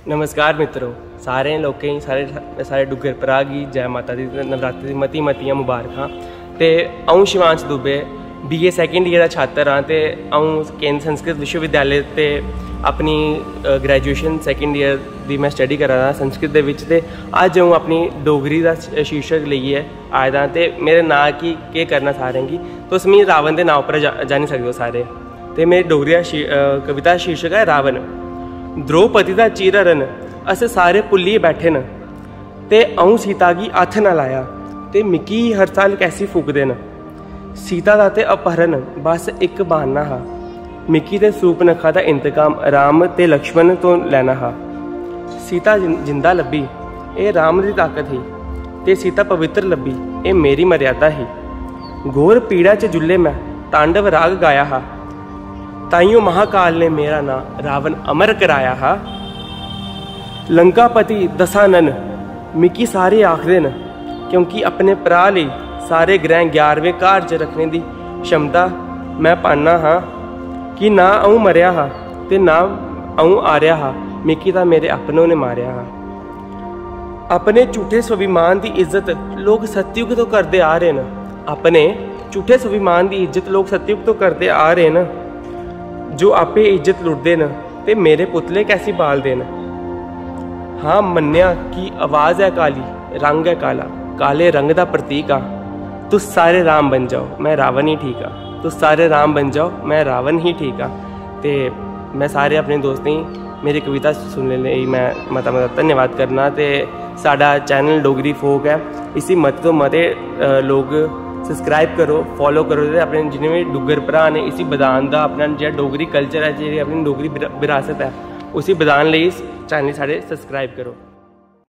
नमस्कार मित्रों, सारे लोकें सारे डुग्गर भ्रा गी जय माता दी। नवरात्रि दी मतियां मुबारखां। ते अऊं Shivansh Dubey BA second year दा छात्र हाँ। ते अऊं केंद्र संस्कृत विश्वविद्यालय ते अपनी ग्रैजुएशन सैकेंड ईयर दी मैं स्टडी करा दा संस्कृत दे विच। ते अज्ज अऊं अपनी डोगरी दा शीर्षक लेइयै आए दा। ते मेरे नां की केह् करना सारें गी, तुस मिगी रावण दे नां उप्पर जानी सकदे हो सारे। ते मेरी डोगरी कविता शीर्षक है रावण। द्रौपदी दा चीरहरण अस सारे भुल्लियै बैठे न, ते अऊं सीता गी हत्थ न लाया, ते मिकी हर साल कैसी फूकदे न। सीता दा ते अपहरण बस इक बहाना हा, मिकी ते सूर्पनखा दा इंतकाम राम ते लक्ष्मण तो लैना हा। सीता जिंदा लब्भी एह् राम दी ताकत ही, ते सीता पवित्र लब्भी एह् मेरी मर्यादा ही। घोर पीड़ा च जुल्ले मैं तांडव राग गाया हा, ताइयों महाकाल ने मेरा नां रावण अमर कराया हा। लंकापति दसानन मिकी सारे आखदे न, क्योंकि अपने भ्रा लेई सारे ग्रह 11वें घर च रखने दी क्षमता मैं पाना हाँ। कि ना अऊं मरेआ हा ते ना अऊं आरेआ हा, मिकी तां मेरे अपनों ने मारेआ हा। अपने झूठे स्वाभिमान की इज्जत लोग सतयुग तो करते आ रहे न। अपने झूठे स्वाभिमान की इज्जत लोग सतयुग तो करते आ रहे न। जो आपे इज्जत लुटते न ते मेरे पुतले कैसी बालदे न। हाँ मन्निया कि आवाज़ है काली, रंग है काला, काले रंग दा प्रतीक आ। तुस सारे राम बन जाओ, मैं रावण ही ठीक आ। तुस सारे राम बन जाओ, मैं रावण ही ठीक आ। ते मैं सारे अपने दोस्तें मेरी कविता सुनने लेई मैं मता धन्यवाद करना। ते साडा चैनल डोगरी फोक है, इसी मते तो मते लोग सब्सक्राइब करो, फॉलो करो। ते अपने जिन्ने भी डुग्गर भ्रा ने इसी बधान दा अपना जेह्ड़ा डोगरी कल्चर है, जेह्ड़ी अपनी डोगरी विरासत है, उसी बधान लेई चैनल साढ़े सब्सक्राइब करो।